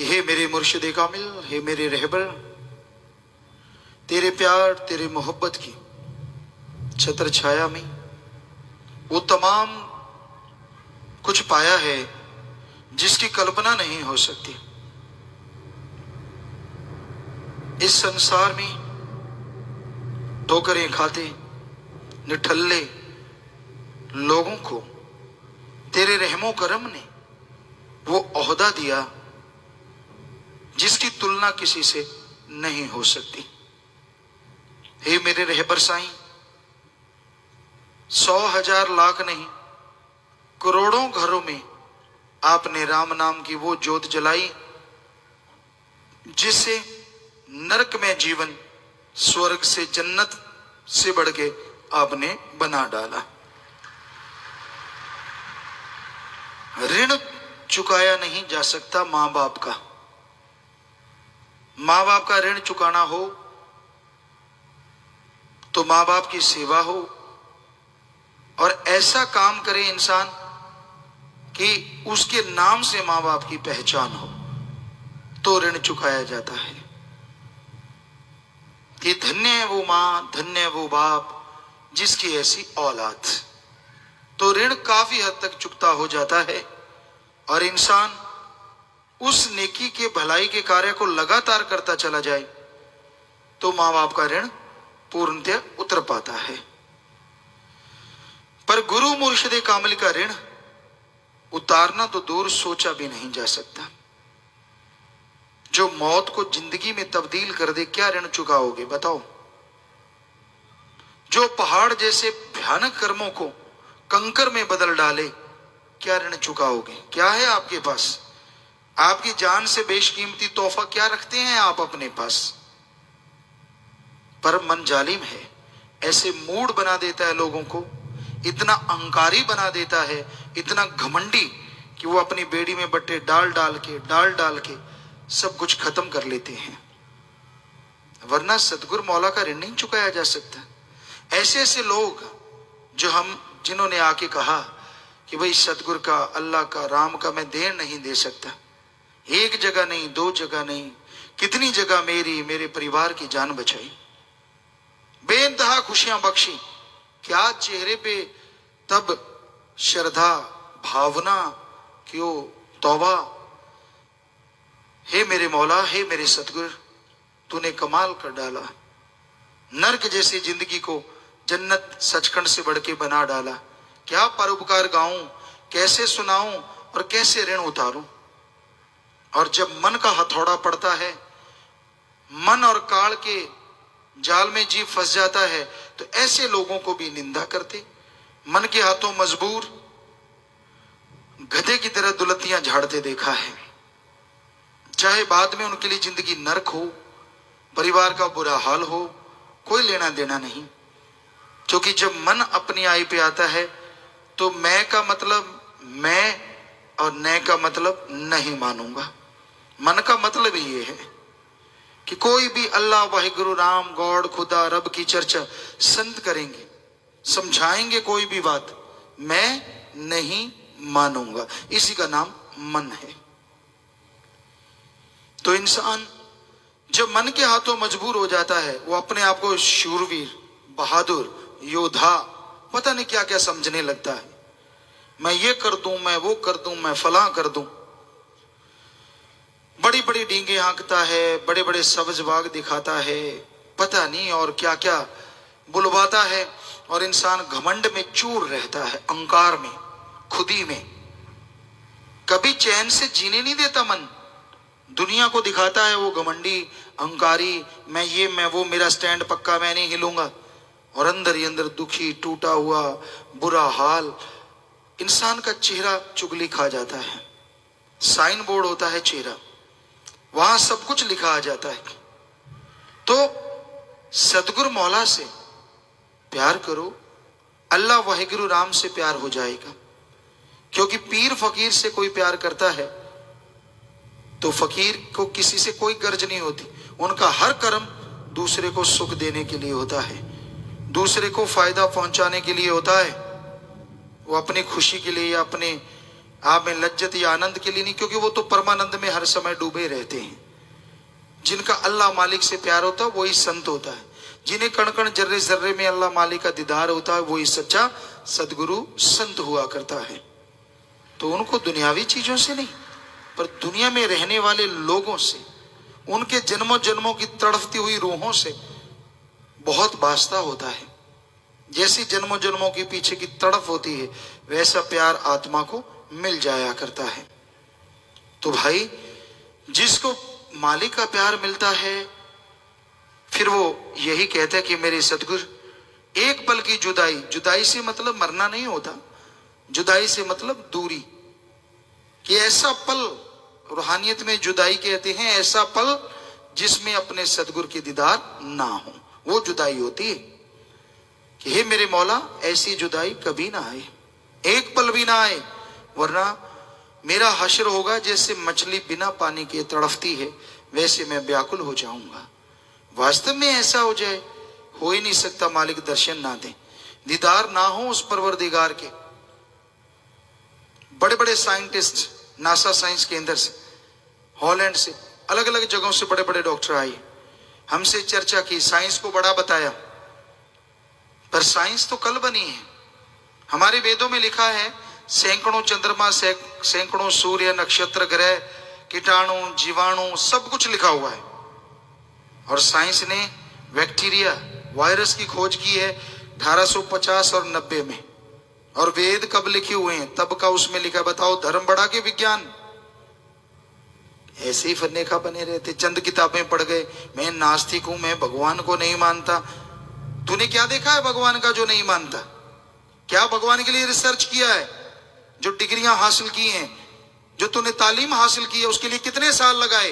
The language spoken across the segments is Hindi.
कि हे मेरे मुर्शिद कामिल, हे मेरे रहबर, तेरे प्यार तेरे मोहब्बत की छत्र छाया में वो तमाम कुछ पाया है जिसकी कल्पना नहीं हो सकती। इस संसार में ठोकरें खाते निठल्ले लोगों को तेरे रहमो करम ने वो ओहदा दिया जिसकी तुलना किसी से नहीं हो सकती। हे मेरे रहबर साईं, 100 1000 लाख नहीं, करोड़ों घरों में आपने राम नाम की वो ज्योत जलाई जिससे नरक में जीवन स्वर्ग से जन्नत से बढ़ के आपने बना डाला। ऋण चुकाया नहीं जा सकता मां बाप का। मां बाप का ऋण चुकाना हो तो मां बाप की सेवा हो और ऐसा काम करे इंसान कि उसके नाम से मां बाप की पहचान हो तो ऋण चुकाया जाता है। कि धन्य है वो मां, धन्य है वो बाप जिसकी ऐसी औलाद। तो ऋण काफी हद तक चुकता हो जाता है और इंसान उस नेकी के भलाई के कार्य को लगातार करता चला जाए तो मां बाप का ऋण पूर्णतः उतर पाता है। पर गुरु मुर्शिद कामिल का ऋण उतारना तो दूर सोचा भी नहीं जा सकता। जो मौत को जिंदगी में तब्दील कर दे, क्या ऋण चुकाओगे बताओ? जो पहाड़ जैसे भयानक कर्मों को कंकर में बदल डाले, क्या ऋण चुकाओगे? क्या है आपके पास? आपकी जान से बेशकीमती तोहफा क्या रखते हैं आप अपने पास? पर मन जालिम है, ऐसे मूड बना देता है लोगों को, इतना अहंकारी बना देता है, इतना घमंडी कि वो अपनी बेड़ी में बट्टे डाल डाल के सब कुछ खत्म कर लेते हैं। वरना सतगुरु मौला का ऋण नहीं चुकाया जा सकता। ऐसे ऐसे लोग जिन्होंने आके कहा कि भाई सतगुरु का, अल्लाह का, राम का मैं देन नहीं दे सकता। एक जगह नहीं, 2 जगह नहीं, कितनी जगह मेरे परिवार की जान बचाई, बेइंतहा खुशियां बख्शी। क्या चेहरे पे तब श्रद्धा, भावना, क्यों तौबा। हे मेरे मौला, हे मेरे सतगुरु, तूने कमाल कर डाला। नरक जैसी जिंदगी को जन्नत सचखंड से बढ़ के बना डाला। क्या परोपकार गाऊं, कैसे सुनाऊं और कैसे ऋण उतारूं? और जब मन का हथौड़ा पड़ता है, मन और काल के जाल में जीव फंस जाता है, तो ऐसे लोगों को भी निंदा करते, मन के हाथों मजबूर गधे की तरह दुलतियां झाड़ते देखा है। चाहे बाद में उनके लिए जिंदगी नरक हो, परिवार का बुरा हाल हो, कोई लेना देना नहीं। क्योंकि जब मन अपनी आई पे आता है तो मैं का मतलब मैं और न का मतलब नहीं मानूंगा। मन का मतलब ही ये है कि कोई भी अल्लाह, वाहिगुरु, राम, गॉड, खुदा, रब की चर्चा संत करेंगे, समझाएंगे कोई भी बात, मैं नहीं मानूंगा। इसी का नाम मन है। तो इंसान जब मन के हाथों मजबूर हो जाता है, वो अपने आप को शूरवीर, बहादुर, योद्धा, पता नहीं क्या क्या समझने लगता है। मैं ये कर दूं, मैं वो कर दूं, मैं फलां कर दूं। बड़ी बड़ी डींगे हाँकता है, बड़े बड़े सब्ज बाग दिखाता है, पता नहीं और क्या क्या बुलवाता है। और इंसान घमंड में चूर रहता है, अहंकार में, खुदी में। कभी चैन से जीने नहीं देता मन। दुनिया को दिखाता है वो घमंडी, अहंकारी, मैं ये, मैं वो, मेरा स्टैंड पक्का, मैं नहीं हिलूंगा। और अंदर ही अंदर दुखी, टूटा हुआ, बुरा हाल। इंसान का चेहरा चुगली खा जाता है। साइन बोर्ड होता है चेहरा, वहां सब कुछ लिखा आ जाता है। तो सतगुरु मौला से प्यार करो, अल्लाह वाहिगुरु राम से प्यार हो जाएगा। क्योंकि पीर फकीर से कोई प्यार करता है तो फकीर को किसी से कोई गर्ज नहीं होती। उनका हर कर्म दूसरे को सुख देने के लिए होता है, दूसरे को फायदा पहुंचाने के लिए होता है। वो अपनी खुशी के लिए या अपने आप में लज्जत या आनंद के लिए नहीं, क्योंकि वो तो परमानंद में हर समय डूबे रहते हैं। जिनका अल्लाह मालिक से प्यार होता है वही संत होता है। जिन्हें कण कण जर्रे जर्रे में अल्लाह मालिक का दीदार होता है वही सच्चा सदगुरु संत हुआ करता है। तो उनको दुनियावी चीजों से नहीं, पर दुनिया में रहने वाले लोगों से, उनके जन्मों जन्मों की तड़फती हुई रूहों से बहुत वास्ता होता है। जैसी जन्मों जन्मों के पीछे की तड़फ होती है वैसा प्यार आत्मा को मिल जाया करता है। तो भाई, जिसको मालिक का प्यार मिलता है फिर वो यही कहता है कि मेरे सदगुरु, एक पल की जुदाई, जुदाई से मतलब मरना नहीं होता, जुदाई से मतलब दूरी, कि ऐसा पल, रूहानियत में जुदाई कहते हैं ऐसा पल जिसमें अपने सदगुरु की दीदार ना हो, वो जुदाई होती है। कि हे मेरे मौला, ऐसी जुदाई कभी ना आए, एक पल भी ना आए, वरना मेरा हश्र होगा जैसे मछली बिना पानी के तड़फती है वैसे मैं व्याकुल हो जाऊंगा। वास्तव में ऐसा हो जाए, हो ही नहीं सकता मालिक दर्शन ना दे, दीदार ना हो उस परवरदिगार के। बड़े बड़े साइंटिस्ट नासा साइंस केंद्र से, हॉलैंड से, अलग अलग जगहों से बड़े बड़े डॉक्टर आए, हमसे चर्चा की, साइंस को बड़ा बताया। पर साइंस तो कल बनी है। हमारे वेदों में लिखा है सैकड़ों चंद्रमा, सैकड़ों सूर्य, नक्षत्र, ग्रह, कीटाणु, जीवाणु, सब कुछ लिखा हुआ है। और साइंस ने बैक्टीरिया, वायरस की खोज की है 1850 और 90 में। और वेद कब लिखे हुए हैं? तब का उसमें लिखा। बताओ, धर्म बढ़ा के विज्ञान ऐसे ही फन्ने का बने रहते, चंद किताबें पढ़ गए, मैं नास्तिक हूं, मैं भगवान को नहीं मानता। तूने क्या देखा है भगवान का जो नहीं मानता? क्या भगवान के लिए रिसर्च किया है? जो डिग्रियां हासिल की हैं, जो तूने तालीम हासिल की है, उसके लिए कितने साल लगाए?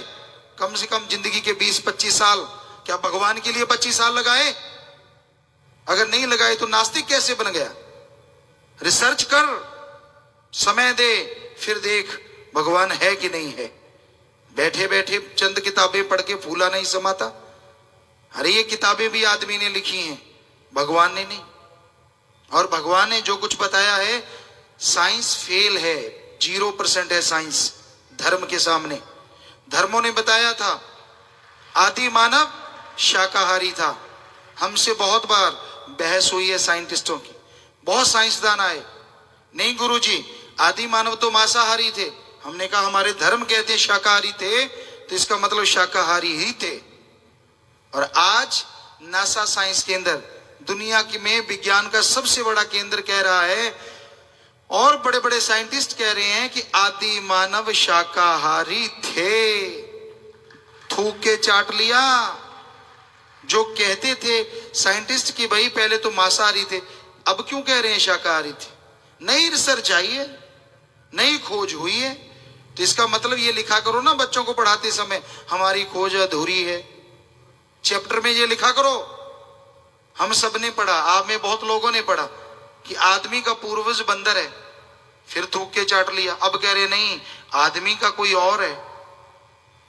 कम से कम जिंदगी के 20-25 साल। क्या भगवान के लिए 25 साल लगाए? अगर नहीं लगाए तो नास्तिक कैसे बन गया? रिसर्च कर, समय दे, फिर देख भगवान है कि नहीं है। बैठे बैठे चंद किताबें पढ़ के फूला नहीं समाता। अरे ये किताबें भी आदमी ने लिखी हैं, भगवान ने नहीं। और भगवान ने जो कुछ बताया है, साइंस फेल है, 0% है साइंस धर्म के सामने। धर्मों ने बताया था आदि मानव शाकाहारी था। हमसे बहुत बार बहस हुई है साइंटिस्टों की, बहुत साइंसदान आए, नहीं गुरुजी आदि मानव तो मांसाहारी थे। हमने कहा हमारे धर्म कहते शाकाहारी थे, तो इसका मतलब शाकाहारी ही थे। और आज नासा साइंस केंद्र, दुनिया की में विज्ञान का सबसे बड़ा केंद्र, कह रहा है, और बड़े बड़े साइंटिस्ट कह रहे हैं कि आदि मानव शाकाहारी थे। थूक के चाट लिया। जो कहते थे साइंटिस्ट कि भाई पहले तो मांसाहारी थे, अब क्यों कह रहे हैं शाकाहारी थे? नई रिसर्च आई है, नई खोज हुई है। तो इसका मतलब ये लिखा करो ना बच्चों को पढ़ाते समय, हमारी खोज अधूरी है। चैप्टर में ये लिखा करो। हम सब ने पढ़ा, आप में बहुत लोगों ने पढ़ा कि आदमी का पूर्वज बंदर है, फिर थूक के चाट लिया। अब कह रहे नहीं, आदमी का कोई और है।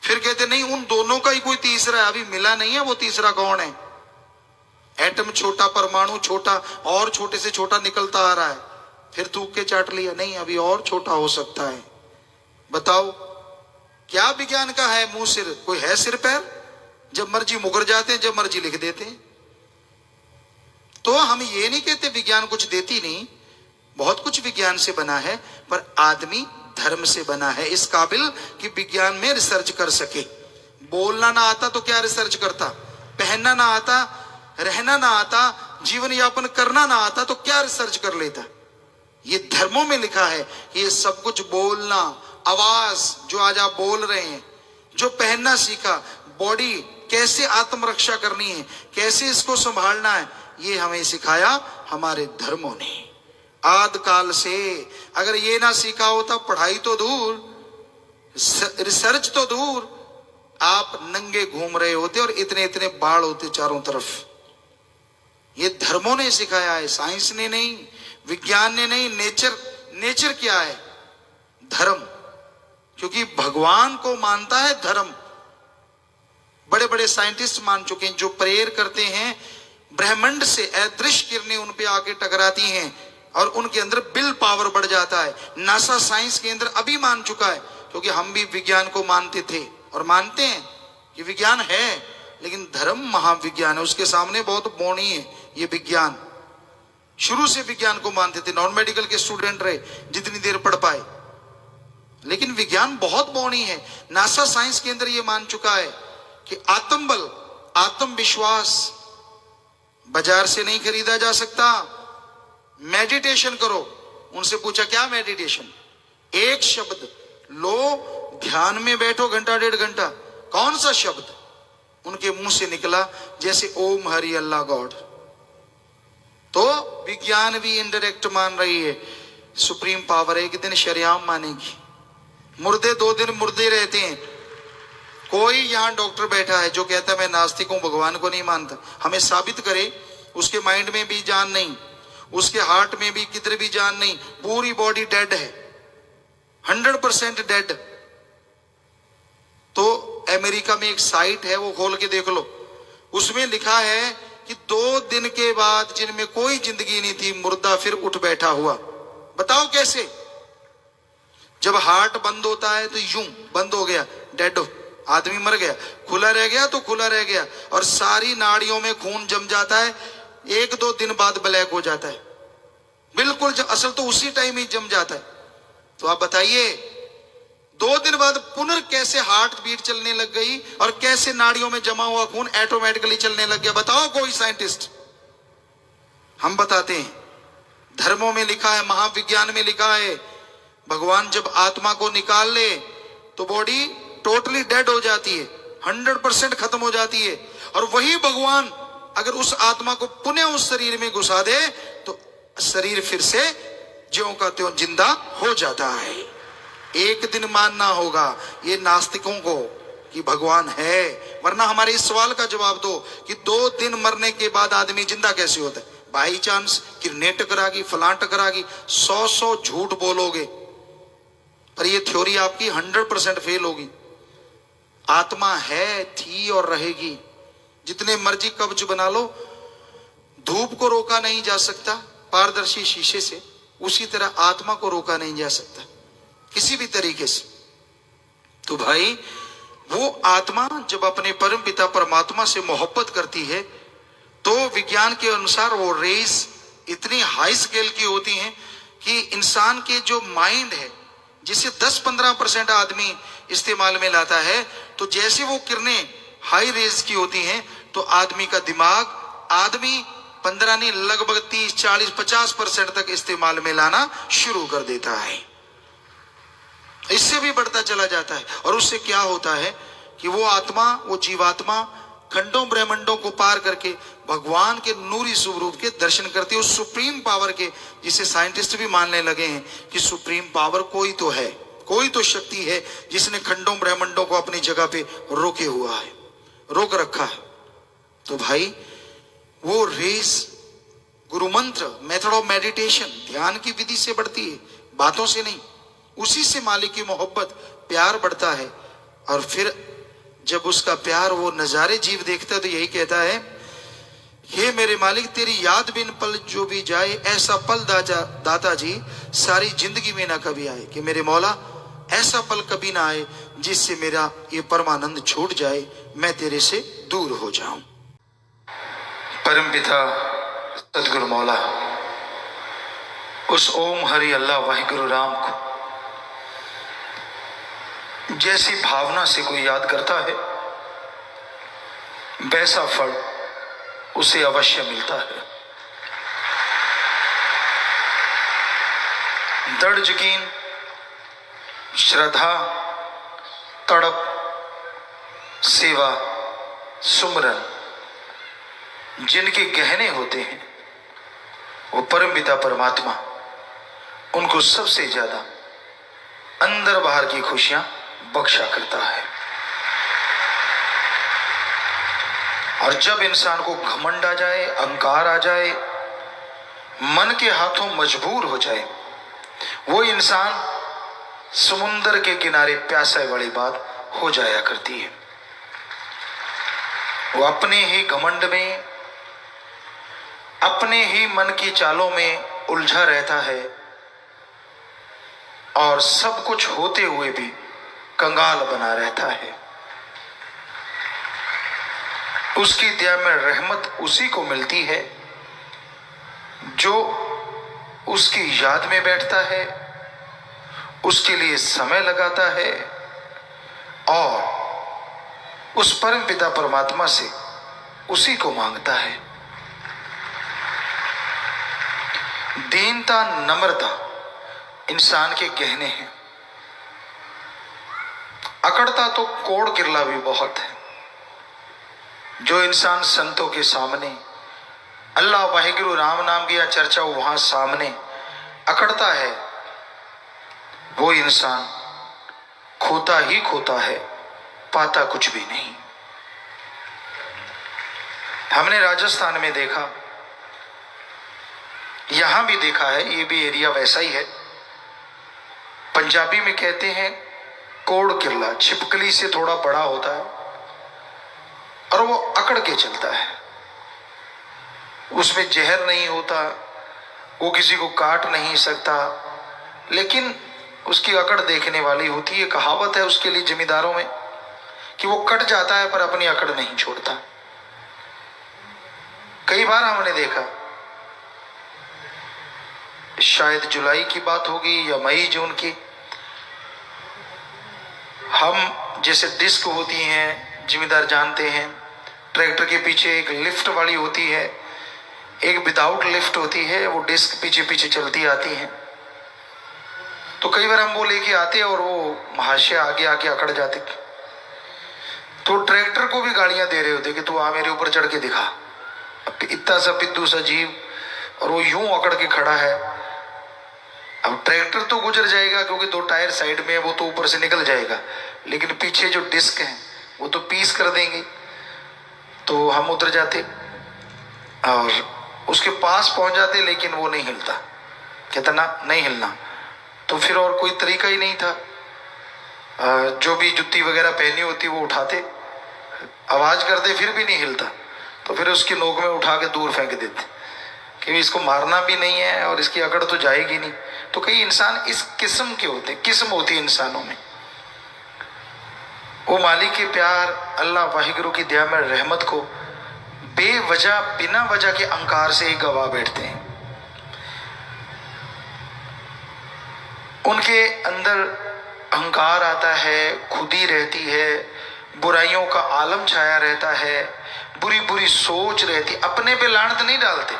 फिर कहते नहीं, उन दोनों का ही कोई तीसरा है, अभी मिला नहीं है। वो तीसरा कौन है? एटम छोटा, परमाणु छोटा, और छोटे से छोटा निकलता आ रहा है, फिर थूक के चाट लिया। नहीं, अभी और छोटा हो सकता है। बताओ क्या विज्ञान का है मुंह सिर? कोई है सिर पैर? जब मर्जी मुकर जाते हैं, जब मर्जी लिख देते हैं। तो हम ये नहीं कहते विज्ञान कुछ देती नहीं, बहुत कुछ विज्ञान से बना है, पर आदमी धर्म से बना है, इस काबिल कि विज्ञान में रिसर्च कर सके। बोलना ना आता तो क्या रिसर्च करता? पहनना ना आता, रहना ना आता, जीवन यापन करना ना आता तो क्या रिसर्च कर लेता? ये धर्मों में लिखा है कि ये सब कुछ बोलना, आवाज जो आज आप बोल रहे हैं, जो पहनना सीखा, बॉडी कैसे आत्मरक्षा करनी है, कैसे इसको संभालना है, ये हमें सिखाया हमारे धर्मों ने आद काल से। अगर ये ना सीखा होता, पढ़ाई तो दूर, रिसर्च तो दूर, आप नंगे घूम रहे होते और इतने इतने बाढ़ होते चारों तरफ। ये धर्मों ने सिखाया है, साइंस ने नहीं, विज्ञान ने नहीं। नेचर क्या है? धर्म। क्योंकि भगवान को मानता है धर्म। बड़े बड़े साइंटिस्ट मान चुके हैं, जो प्रेयर करते हैं ब्रह्मांड से अदृश्य किरणें उन पे आके टकराती हैं, और उनके अंदर विल पावर बढ़ जाता है। नासा साइंस के अंदर अभी मान चुका है, क्योंकि हम भी विज्ञान को मानते थे और मानते हैं कि विज्ञान है, लेकिन धर्म महाविज्ञान है, उसके सामने बहुत बौनी है ये विज्ञान। शुरू से विज्ञान को मानते थे, नॉन मेडिकल के स्टूडेंट रहे जितनी देर पढ़ पाए, लेकिन विज्ञान बहुत बौनी है। नासा साइंस के अंदर ये मान चुका है कि आत्मबल, आत्मविश्वास बाजार से नहीं खरीदा जा सकता। मेडिटेशन करो। उनसे पूछा क्या मेडिटेशन? एक शब्द लो, ध्यान में बैठो घंटा डेढ़ घंटा। कौन सा शब्द? उनके मुंह से निकला जैसे ओम हरि अल्लाह गॉड। तो विज्ञान भी इनडायरेक्ट मान रही है सुप्रीम पावर एक दिन शरेआम मानेगी। मुर्दे 2 दिन मुर्दे रहते हैं। कोई यहां डॉक्टर बैठा है जो कहता है मैं नास्तिक हूं, भगवान को नहीं मानता, हमें साबित करे। उसके माइंड में भी जान नहीं, उसके हार्ट में भी किधर भी जान नहीं, पूरी बॉडी डेड है, 100% डेड। तो अमेरिका में एक साइट है, वो खोल के देख लो, उसमें लिखा है कि 2 दिन के बाद जिनमें कोई जिंदगी नहीं थी, मुर्दा फिर उठ बैठा हुआ। बताओ कैसे? जब हार्ट बंद होता है तो यूं बंद हो गया, डेड हो, आदमी मर गया। खुला रह गया तो खुला रह गया, और सारी नाड़ियों में खून जम जाता है, 1-2 दिन बाद ब्लैक हो जाता है। बिल्कुल असल तो उसी टाइम ही जम जाता है। तो आप बताइए 2 दिन बाद पुनः कैसे हार्ट बीट चलने लग गई और कैसे नाड़ियों में जमा हुआ खून ऑटोमेटिकली चलने लग गया? बताओ कोई साइंटिस्ट। हम बताते हैं, धर्मों में लिखा है, महाविज्ञान में लिखा है, भगवान जब आत्मा को निकाल ले तो बॉडी टोटली डेड हो जाती है, 100% खत्म हो जाती है। और वही भगवान अगर उस आत्मा को पुनः उस शरीर में घुसा दे तो शरीर फिर से ज्यों का त्यों जिंदा हो जाता है। एक दिन मानना होगा ये नास्तिकों को कि भगवान है, वरना हमारे इस सवाल का जवाब दो कि 2 दिन मरने के बाद आदमी जिंदा कैसे होता है? बाई चांस किरने टकरागी, फलां टकरागी, 100 झूठ बोलोगे, पर ये थ्योरी आपकी 100% फेल होगी। आत्मा है, थी और रहेगी। जितने मर्जी कब्ज बना लो, धूप को रोका नहीं जा सकता पारदर्शी शीशे से, उसी तरह आत्मा को रोका नहीं जा सकता किसी भी तरीके से। तो भाई वो आत्मा जब अपने परम पिता परमात्मा से मोहब्बत करती है तो विज्ञान के अनुसार वो रेस इतनी हाई स्केल की होती हैं कि इंसान के जो माइंड है जिसे 10-15% आदमी इस्तेमाल में लाता है, तो जैसे वो किरणें हाई रेज की होती हैं तो आदमी का दिमाग, आदमी 15 नहीं लगभग 30, 40, 50% तक इस्तेमाल में लाना शुरू कर देता है। इससे भी बढ़ता चला जाता है। और उससे क्या होता है कि वो आत्मा, वो जीवात्मा खंडों ब्रह्मंडों को पार करके भगवान के नूरी स्वरूप के दर्शन करती है, उस सुप्रीम पावर के, जिसे साइंटिस्ट भी मानने लगे हैं कि सुप्रीम पावर कोई तो है, कोई तो शक्ति है जिसने खंडों ब्रह्मंडों को अपनी जगह पे रोके हुआ है, रोक रखा है। तो भाई वो रेस गुरु मंत्र, मेथड ऑफ मेडिटेशन, ध्यान की विधि से बढ़ती है, बातों से नहीं। उसी से मालिक की मोहब्बत, प्यार बढ़ता है। और फिर जब उसका प्यार वो नजारे जीव देखता है तो यही कहता है, हे मेरे मालिक तेरी याद बिन पल जो भी जाए, ऐसा पल दाता जी सारी जिंदगी में ना कभी आए। कि मेरे मौला ऐसा पल कभी ना आए जिससे मेरा ये परमानंद छूट जाए, मैं तेरे से दूर हो जाऊं। परम पिता सदगुरु मौला उस ओम हरि अल्लाह वाहिगुरु राम को जैसी भावना से कोई याद करता है वैसा फल उसे अवश्य मिलता है। दृढ़ यकीन, श्रद्धा, तड़प, सेवा, सुमरन जिनके गहने होते हैं वो परम पिता परमात्मा उनको सबसे ज्यादा अंदर बाहर की खुशियां बख्शा करता है। और जब इंसान को घमंड आ जाए, अहंकार आ जाए, मन के हाथों मजबूर हो जाए, वो इंसान समुंदर के किनारे प्यासा वाली बात हो जाया करती है। वो अपने ही घमंड में, अपने ही मन की चालों में उलझा रहता है और सब कुछ होते हुए भी कंगाल बना रहता है। उसकी दया में रहमत उसी को मिलती है जो उसकी याद में बैठता है, उसके लिए समय लगाता है और उस परम पिता परमात्मा से उसी को मांगता है। दीनता, नम्रता इंसान के गहने हैं। अकड़ता तो कोड़ किरला भी बहुत है। जो इंसान संतों के सामने अल्लाह वाहिगुरु राम नाम की चर्चा वहां सामने अकड़ता है, वो इंसान खोता ही खोता है, पाता कुछ भी नहीं। हमने राजस्थान में देखा, यहां भी देखा है, ये भी एरिया वैसा ही है। पंजाबी में कहते हैं कोड़ किरला, छिपकली से थोड़ा बड़ा होता है और वो अकड़ के चलता है। उसमें जहर नहीं होता, वो किसी को काट नहीं सकता, लेकिन उसकी अकड़ देखने वाली होती है। कहावत है उसके लिए जमींदारों में कि वो कट जाता है पर अपनी अकड़ नहीं छोड़ता। कई बार हमने देखा, शायद जुलाई की बात होगी या मई जून की, हम जैसे डिस्क होती हैं, जिम्मेदार जानते हैं, ट्रैक्टर के पीछे एक लिफ्ट वाली होती है, एक विदाउट लिफ्ट होती है, वो डिस्क पीछे पीछे चलती आती है। तो कई बार हम वो लेके आते और वो महाशय आगे आके अकड़ जाते, तो ट्रैक्टर को भी गालियां दे रहे होते कि तू आ मेरे ऊपर चढ़ के दिखा। इतना सा पिद्दू सा जीव और वो यूं अकड़ के खड़ा है। अब ट्रैक्टर तो गुजर जाएगा क्योंकि दो टायर साइड में है, वो तो ऊपर से निकल जाएगा, लेकिन पीछे जो डिस्क है वो तो पीस कर देंगे। तो हम उतर जाते और उसके पास पहुंच जाते, लेकिन वो नहीं हिलता, कहता ना नहीं हिलना। तो फिर और कोई तरीका ही नहीं था। जो भी जुत्ती वगैरह पहनी होती वो उठाते, आवाज करते, फिर भी नहीं हिलता। तो फिर उसकी नोक में उठा के दूर फेंक देते कि इसको मारना भी नहीं है और इसकी अकड़ तो जाएगी नहीं। तो कई इंसान इस किस्म के होते, किस्म होती है इंसानों में। वो मालिक के प्यार, अल्लाह वाहिगुरु की दया में रहमत को बेवजह, बिना वजह के अहंकार से ही गवा बैठते हैं। उनके अंदर अहंकार आता है, खुदी रहती है, बुराइयों का आलम छाया रहता है, बुरी बुरी सोच रहती। अपने पे लानत नहीं डालते,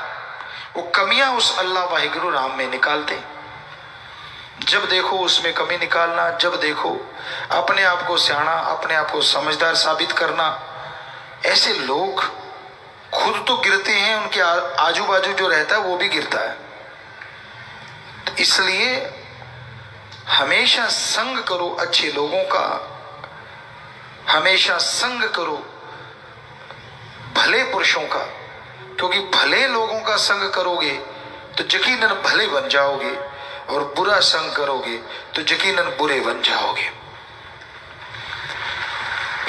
वो कमियां उस अल्लाह वाहिगुरु राम में निकालते। जब देखो उसमें कमी निकालना, जब देखो अपने आप को सियाना, अपने आप को समझदार साबित करना। ऐसे लोग खुद तो गिरते हैं, उनके आजू बाजू जो रहता है वो भी गिरता है। तो इसलिए हमेशा संग करो अच्छे लोगों का, हमेशा संग करो भले पुरुषों का, क्योंकि भले लोगों का संग करोगे तो यकीनन भले बन जाओगे और बुरा संग करोगे तो यकीनन बुरे बन जाओगे।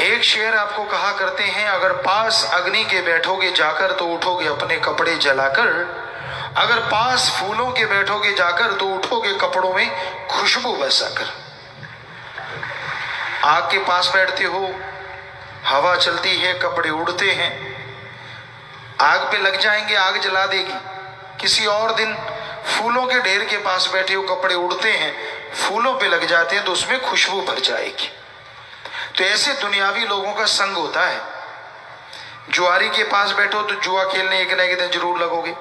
एक शेर आपको कहा करते हैं, अगर पास अग्नि के बैठोगे जाकर तो उठोगे अपने कपड़े जलाकर, अगर पास फूलों के बैठोगे जाकर तो उठोगे कपड़ों में खुशबू बरसाकर। आग के पास बैठते हो, हवा चलती है, कपड़े उड़ते हैं, आग पे लग जाएंगे, आग जला देगी। किसी और दिन फूलों के ढेर के पास बैठे हो, कपड़े उड़ते हैं, फूलों पे लग जाते हैं तो उसमें खुशबू भर जाएगी। तो ऐसे दुनियावी लोगों का संग होता है। जुआरी के पास बैठो तो जुआ खेलने एक ना एक दिन जरूर लगोगे,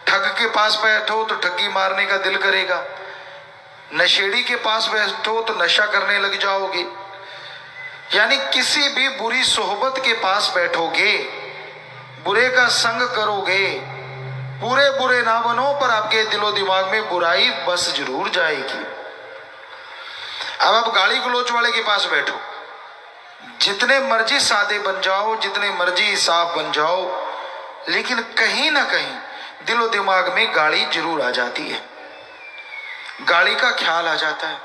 ठग के पास बैठो तो ठगी मारने का दिल करेगा, नशेड़ी के पास बैठो तो नशा करने लग जाओगे। यानी किसी भी बुरी सोहबत के पास बैठोगे, बुरे का संग करोगे, पूरे बुरे ना बनो पर आपके दिलो दिमाग में बुराई बस जरूर जाएगी। अब आप गाली गलोच वाले के पास बैठो, जितने मर्जी सादे बन जाओ, जितने मर्जी साफ बन जाओ, लेकिन कहीं ना कहीं दिलो दिमाग में गाली जरूर आ जाती है, गाली का ख्याल आ जाता है।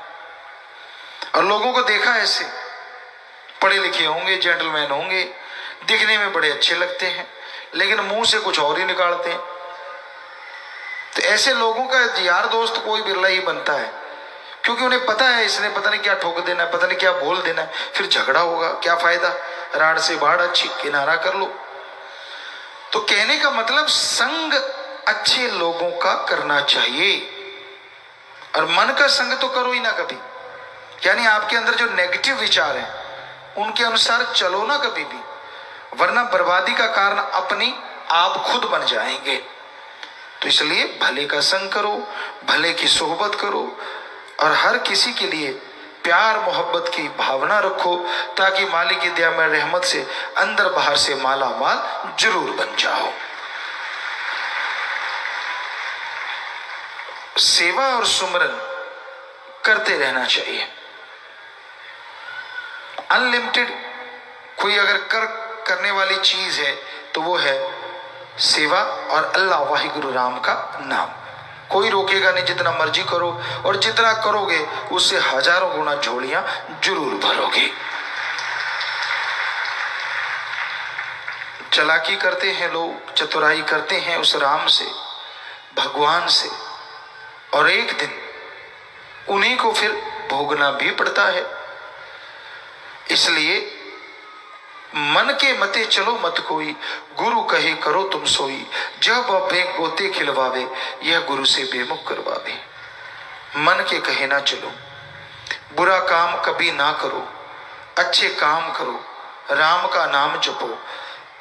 और लोगों को देखा ऐसे, पढ़े लिखे होंगे, जेंटलमैन होंगे, दिखने में बड़े अच्छे लगते हैं, लेकिन मुंह से कुछ और ही निकालते हैं। तो ऐसे लोगों का यार दोस्त कोई बिरला ही बनता है, क्योंकि उन्हें पता है इसने पता नहीं क्या ठोक देना है, पता नहीं क्या बोल देना है, फिर झगड़ा होगा, क्या फायदा, राड से बाढ़ अच्छी, किनारा कर लो। तो कहने का मतलब संग अच्छे लोगों का करना चाहिए, और मन का संग तो करो ही ना कभी। यानी आपके अंदर जो नेगेटिव विचार हैं उनके अनुसार चलो ना कभी भी, वरना बर्बादी का कारण अपनी आप खुद बन जाएंगे। तो इसलिए भले का संग करो, भले की सोहबत करो, और हर किसी के लिए प्यार मोहब्बत की भावना रखो, ताकि मालिक की दया में रहमत से अंदर बाहर से माला माल जरूर बन जाओ। सेवा और सुमरन करते रहना चाहिए। अनलिमिटेड कोई अगर करने वाली चीज है तो वो है सेवा और अल्लाह वाहिगुरु राम का नाम। कोई रोकेगा नहीं, जितना मर्जी करो, और जितना करोगे उससे हजारों गुना झोलियां जरूर भरोगे। चालाकी करते हैं लोग, चतुराई करते हैं उस राम से, भगवान से, और एक दिन उन्हीं को फिर भोगना भी पड़ता है। इसलिए मन के मते चलो मत कोई, गुरु कहे करो तुम सोई, जब अबे गोते खिलवावे, यह गुरु से बेमुख करवावे। मन के कहे ना चलो, बुरा काम कभी ना करो, अच्छे काम करो, राम का नाम जपो,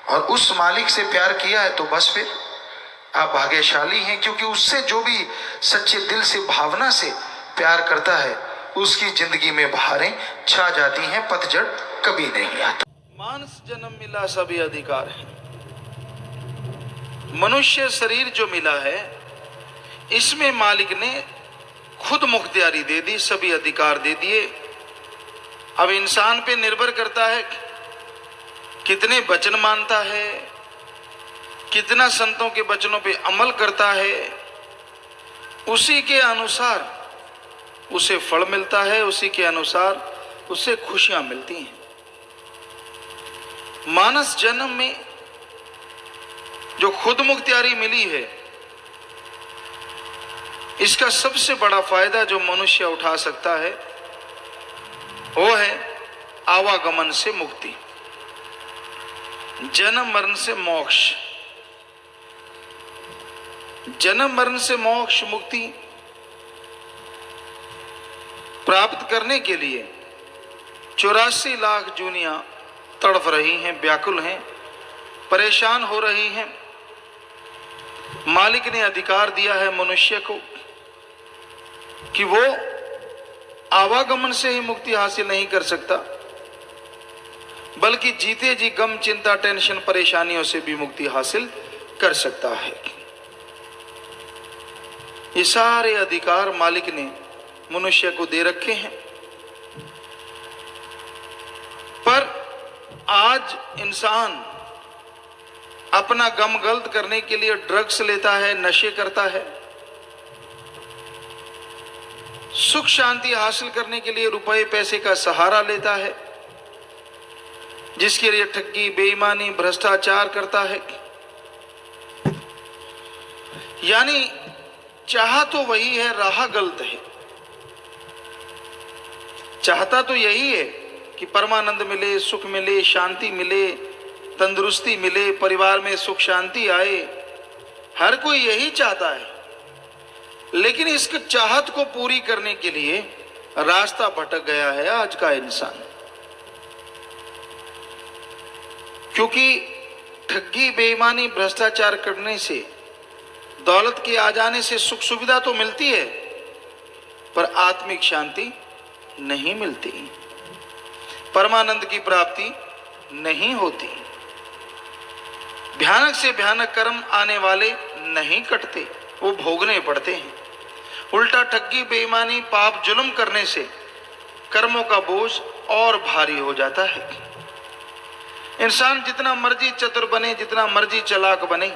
और उस मालिक से प्यार किया है तो बस फिर आप भाग्यशाली हैं, क्योंकि उससे जो भी सच्चे दिल से भावना से प्यार करता है उसकी जिंदगी में बहारें छा जाती हैं, पतझड़ कभी नहीं आता। मानस जन्म मिला सभी अधिकार है। मनुष्य शरीर जो मिला है इसमें मालिक ने खुद मुख्तियारी दे दी, सभी अधिकार दे दिए। अब इंसान पे निर्भर करता है कितने वचन मानता है, कितना संतों के वचनों पे अमल करता है, उसी के अनुसार उसे फल मिलता है, उसी के अनुसार उसे खुशियां मिलती हैं। मानस जन्म में जो खुद मुख्तियारी मिली है, इसका सबसे बड़ा फायदा जो मनुष्य उठा सकता है वो है आवागमन से मुक्ति, जन्म मरण से मोक्ष। जन्म मरण से मोक्ष मुक्ति प्राप्त करने के लिए 84 लाख जूनियां तड़फ रही हैं, व्याकुल हैं, परेशान हो रही हैं। मालिक ने अधिकार दिया है मनुष्य को कि वो आवागमन से ही मुक्ति हासिल नहीं कर सकता, बल्कि जीते जी गम, चिंता, टेंशन, परेशानियों से भी मुक्ति हासिल कर सकता है। ये सारे अधिकार मालिक ने मनुष्य को दे रखे हैं। पर आज इंसान अपना गम गल्त करने के लिए ड्रग्स लेता है, नशे करता है, सुख शांति हासिल करने के लिए रुपए पैसे का सहारा लेता है, जिसके लिए ठगी, बेईमानी, भ्रष्टाचार करता है। यानी चाह तो वही है, राह गलत है। चाहता तो यही है कि परमानंद मिले, सुख मिले, शांति मिले, तंदुरुस्ती मिले, परिवार में सुख शांति आए, हर कोई यही चाहता है। लेकिन इस चाहत को पूरी करने के लिए रास्ता भटक गया है आज का इंसान, क्योंकि ठगी, बेईमानी, भ्रष्टाचार करने से, दौलत के आ जाने से सुख सुविधा तो मिलती है, पर आत्मिक शांति नहीं मिलती, परमानंद की प्राप्ति नहीं होती, भयानक से भयानक कर्म आने वाले नहीं कटते, वो भोगने पड़ते हैं। उल्टा ठगी, बेईमानी, पाप, जुल्म करने से कर्मों का बोझ और भारी हो जाता है। इंसान जितना मर्जी चतुर बने, जितना मर्जी चालाक बने,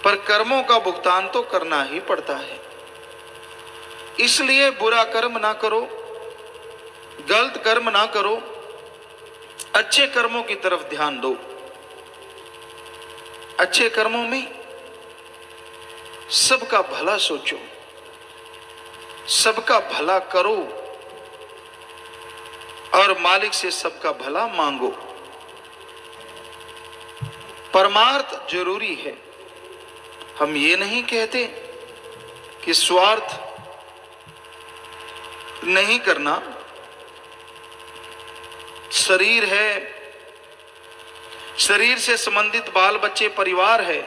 पर कर्मों का भुगतान तो करना ही पड़ता है। इसलिए बुरा कर्म ना करो, गलत कर्म ना करो, अच्छे कर्मों की तरफ ध्यान दो। अच्छे कर्मों में सबका भला सोचो, सबका भला करो और मालिक से सबका भला मांगो। परमार्थ जरूरी है। हम ये नहीं कहते कि स्वार्थ नहीं करना। शरीर है, शरीर से संबंधित बाल बच्चे परिवार है,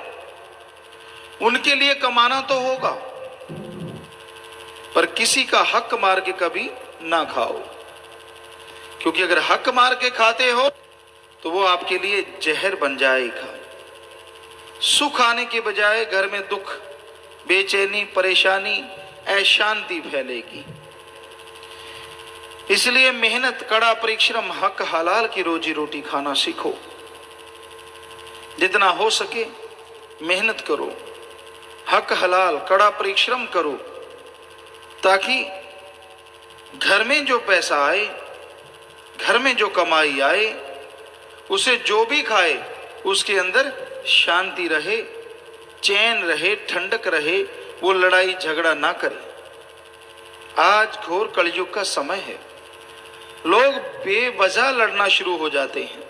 उनके लिए कमाना तो होगा, पर किसी का हक मार के कभी ना खाओ, क्योंकि अगर हक मार के खाते हो तो वो आपके लिए जहर बन जाएगा। सुख आने के बजाय घर में दुख, बेचैनी, परेशानी, अशांति फैलेगी। इसलिए मेहनत, कड़ा परिश्रम, हक हलाल की रोजी रोटी खाना सीखो। जितना हो सके मेहनत करो, हक हलाल कड़ा परिश्रम करो, ताकि घर में जो पैसा आए, घर में जो कमाई आए, उसे जो भी खाए उसके अंदर शांति रहे, चैन रहे, ठंडक रहे, वो लड़ाई झगड़ा ना करे। आज घोर कलयुग का समय है। लोग बेवजह लड़ना शुरू हो जाते हैं,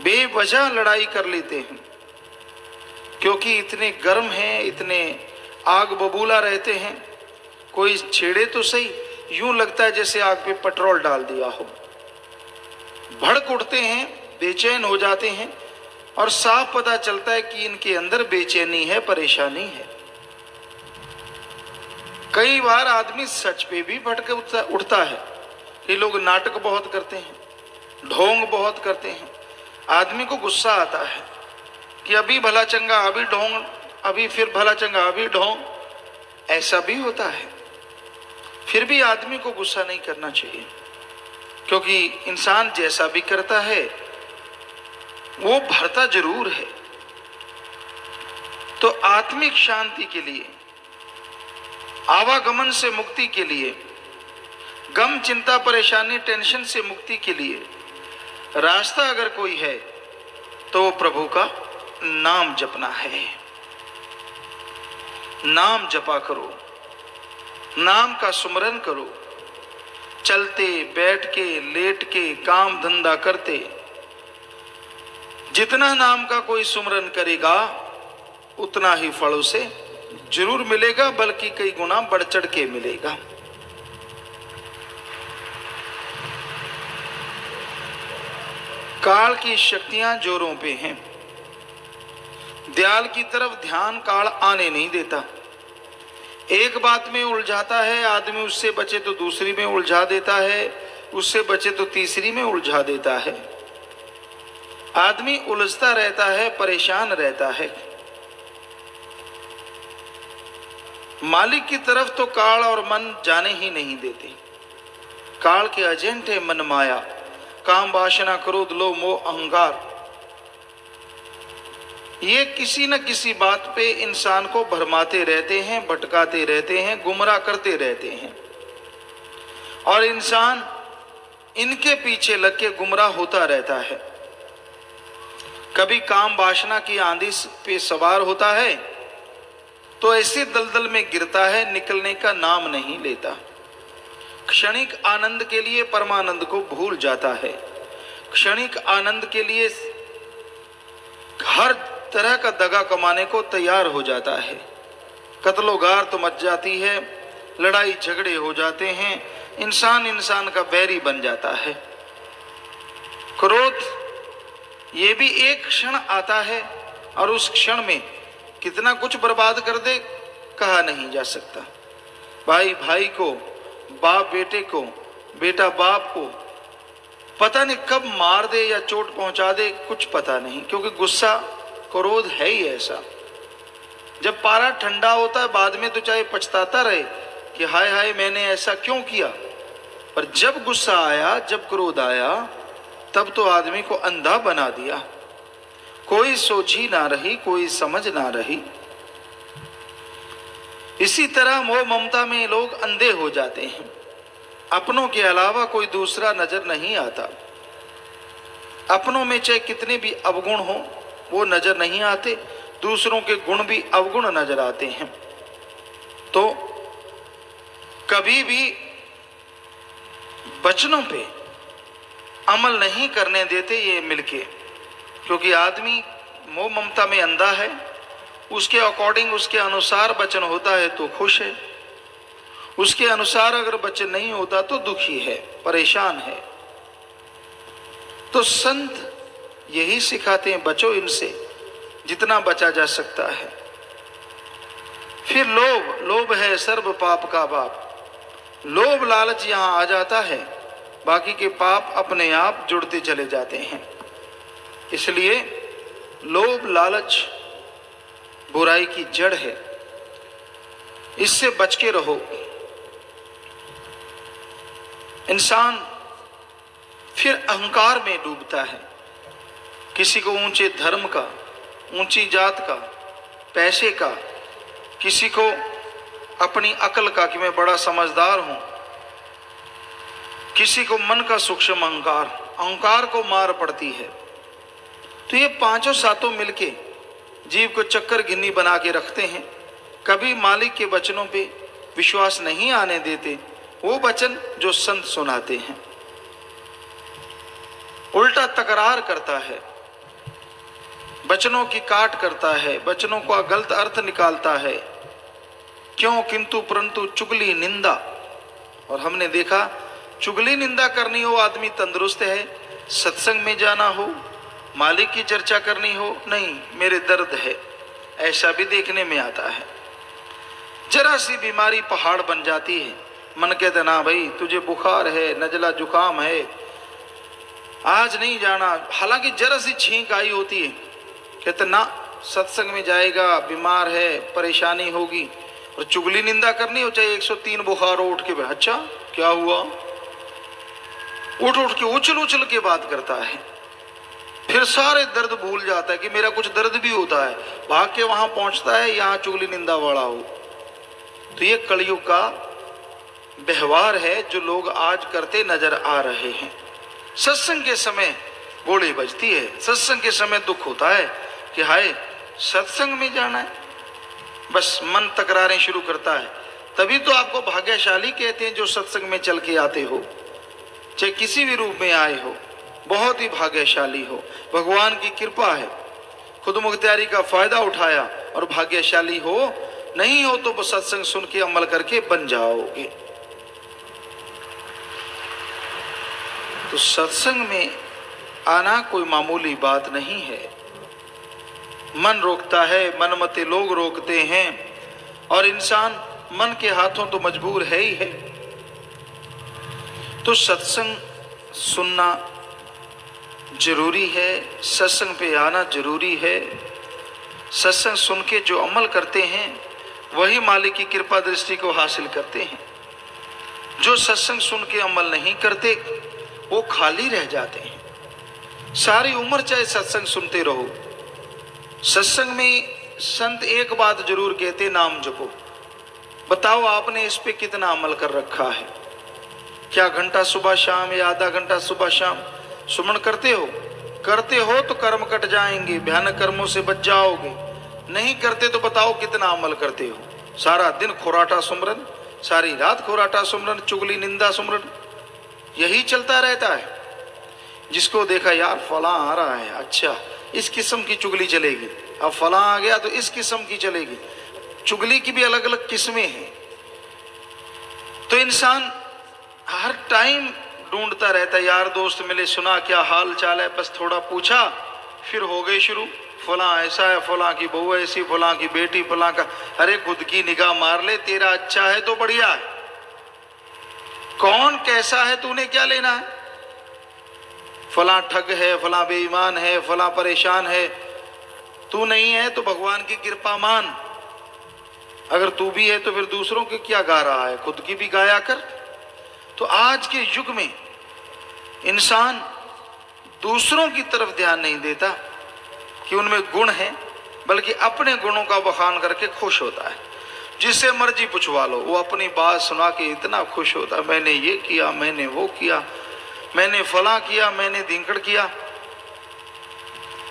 बेवजह लड़ाई कर लेते हैं, क्योंकि इतने गर्म हैं, इतने आग बबूला रहते हैं। कोई छेड़े तो सही, यूं लगता है जैसे आग पे पेट्रोल डाल दिया हो। भड़क उठते हैं, बेचैन हो जाते हैं, और साफ पता चलता है कि इनके अंदर बेचैनी है, परेशानी है। कई बार आदमी सच पे भी भटक उठता है। ये लोग नाटक बहुत करते हैं, ढोंग बहुत करते हैं। आदमी को गुस्सा आता है कि अभी भला चंगा अभी ढोंग, अभी फिर भला चंगा अभी ढोंग। ऐसा भी होता है। फिर भी आदमी को गुस्सा नहीं करना चाहिए, क्योंकि इंसान जैसा भी करता है वो भरता जरूर है। तो आत्मिक शांति के लिए, आवागमन से मुक्ति के लिए, गम, चिंता, परेशानी, टेंशन से मुक्ति के लिए रास्ता अगर कोई है तो वो प्रभु का नाम जपना है। नाम जपा करो, नाम का सुमरन करो। चलते, बैठ के, लेट के, काम धंधा करते, जितना नाम का कोई सुमरन करेगा उतना ही फल उसे जरूर मिलेगा, बल्कि कई गुना बढ़ चढ़ के मिलेगा। काल की शक्तियां जोरों पे हैं। दयाल की तरफ ध्यान काल आने नहीं देता। एक बात में उलझाता है आदमी, उससे बचे तो दूसरी में उलझा देता है, उससे बचे तो तीसरी में उलझा देता है। आदमी उलझता रहता है, परेशान रहता है। मालिक की तरफ तो काल और मन जाने ही नहीं देते। काल के एजेंट है मन माया, काम, वासना, क्रोध, लोभ, मोह, अहंकार। ये किसी न किसी बात पे इंसान को भरमाते रहते हैं, भटकाते रहते हैं, गुमराह करते रहते हैं, और इंसान इनके पीछे लग के गुमराह होता रहता है। कभी काम वासना की आंधी पे सवार होता है तो ऐसे दलदल में गिरता है, निकलने का नाम नहीं लेता। क्षणिक आनंद के लिए परमानंद को भूल जाता है। क्षणिक आनंद के लिए हर तरह का दगा कमाने को तैयार हो जाता है। कत्लोगार तो मच जाती है, लड़ाई झगड़े हो जाते हैं, इंसान इंसान का बैरी बन जाता है। क्रोध ये भी एक क्षण आता है और उस क्षण में कितना कुछ बर्बाद कर दे कहा नहीं जा सकता। भाई भाई को, बाप बेटे को, बेटा बाप को पता नहीं कब मार दे या चोट पहुंचा दे, कुछ पता नहीं, क्योंकि गुस्सा, क्रोध है ही ऐसा। जब पारा ठंडा होता है बाद में तो चाहे पछताता रहे कि हाय हाय मैंने ऐसा क्यों किया, पर जब गुस्सा आया, जब क्रोध आया, तब तो आदमी को अंधा बना दिया। कोई सोच ही ना रही, कोई समझ ना रही। इसी तरह मोह ममता में लोग अंधे हो जाते हैं। अपनों के अलावा कोई दूसरा नजर नहीं आता। अपनों में चाहे कितने भी अवगुण हो वो नजर नहीं आते, दूसरों के गुण भी अवगुण नजर आते हैं। तो कभी भी वचनों पे अमल नहीं करने देते ये मिलके, क्योंकि आदमी मोह ममता में अंधा है, उसके अकॉर्डिंग उसके अनुसार वचन होता है तो खुश है, उसके अनुसार अगर वचन नहीं होता तो दुखी है, परेशान है। तो संत यही सिखाते हैं, बचो इनसे जितना बचा जा सकता है। फिर लोभ, लोभ है सर्व पाप का बाप। लोभ लालच यहां आ जाता है, बाकी के पाप अपने आप जुड़ते चले जाते हैं। इसलिए लोभ लालच बुराई की जड़ है, इससे बच के रहो। इंसान फिर अहंकार में डूबता है, किसी को ऊंचे धर्म का, ऊंची जात का, पैसे का, किसी को अपनी अकल का कि मैं बड़ा समझदार हूं, किसी को मन का सूक्ष्म अहंकार, अहंकार को मार पड़ती है। तो ये पांचों सातों मिलके जीव को चक्कर गिन्नी बना के रखते हैं, कभी मालिक के वचनों पे विश्वास नहीं आने देते, वो वचन जो संत सुनाते हैं। उल्टा तकरार करता है, वचनों की काट करता है, वचनों का गलत अर्थ निकालता है, क्यों किंतु परंतु चुगली निंदा। और हमने देखा चुगली निंदा करनी हो आदमी तंदुरुस्त है, सत्संग में जाना हो, मालिक की चर्चा करनी हो, नहीं मेरे दर्द है, ऐसा भी देखने में आता है। जरा सी बीमारी पहाड़ बन जाती है, मन कहते ना भाई तुझे बुखार है, नजला जुकाम है, आज नहीं जाना, हालांकि जरा सी छींक आई होती है, कहते ना सत्संग में जाएगा, बीमार है, परेशानी होगी। और चुगली निंदा करनी हो, चाहे 103 बुखार हो, उठ के अच्छा क्या हुआ, उठ उठ के उछल उछल के बात करता है, फिर सारे दर्द भूल जाता है कि मेरा कुछ दर्द भी होता है, भाग के वहां पहुंचता है यहाँ चुगली निंदा वाला हो। तो ये कलयुग का व्यवहार है जो लोग आज करते नजर आ रहे हैं। सत्संग के समय गोली बजती है, सत्संग के समय दुख होता है कि हाय सत्संग में जाना है, बस मन तकरारें शुरू करता है। तभी तो आपको भाग्यशाली कहते हैं जो सत्संग में चल के आते हो, चाहे किसी भी रूप में आए हो, बहुत ही भाग्यशाली हो, भगवान की कृपा है, खुद मुख्तियारी का फायदा उठाया और भाग्यशाली हो। नहीं हो तो सत्संग सुन के अमल करके बन जाओगे। तो सत्संग में आना कोई मामूली बात नहीं है। मन रोकता है, मनमते लोग रोकते हैं, और इंसान मन के हाथों तो मजबूर है ही है। तो सत्संग सुनना जरूरी है, सत्संग पे आना जरूरी है। सत्संग सुन के जो अमल करते हैं वही मालिक की कृपा दृष्टि को हासिल करते हैं। जो सत्संग सुन के अमल नहीं करते वो खाली रह जाते हैं। सारी उम्र चाहे सत्संग सुनते रहो, सत्संग में संत एक बात जरूर कहते, नाम जपो। बताओ आपने इस पे कितना अमल कर रखा है? क्या घंटा सुबह शाम या आधा घंटा सुबह शाम सुमन करते हो? करते हो तो कर्म कट जाएंगे, भयानक कर्मों से बच जाओगे। नहीं करते तो बताओ कितना अमल करते हो? सारा दिन खुराटा सुमरन, सारी रात खुराटा सुमरन, चुगली निंदा सुमरन, यही चलता रहता है। जिसको देखा यार फलां आ रहा है, अच्छा इस किस्म की चुगली चलेगी, अब फलां आ गया तो इस किस्म की चलेगी। चुगली की भी अलग अलग किस्में हैं। तो इंसान हर टाइम ढूंढता रहता है, यार दोस्त मिले, सुना क्या हाल चाल है, बस थोड़ा पूछा, फिर हो गए शुरू, फलां ऐसा है, फलां की बहू ऐसी, फलां की बेटी, फलां का। अरे खुद की निगाह मार ले, तेरा अच्छा है तो बढ़िया है, कौन कैसा है तूने क्या लेना है? फलां ठग है, फलां बेईमान है, फलां परेशान है, तू नहीं है तो भगवान की कृपा मान। अगर तू भी है तो फिर दूसरों के क्या गा रहा है, खुद की भी गाया कर। तो आज के युग में इंसान दूसरों की तरफ ध्यान नहीं देता कि उनमें गुण है, बल्कि अपने गुणों का बखान करके खुश होता है। जिससे मर्जी पूछवा लो, वो अपनी बात सुना के इतना खुश होता है, मैंने ये किया, मैंने वो किया, मैंने फला किया, मैंने धिंकड़ किया।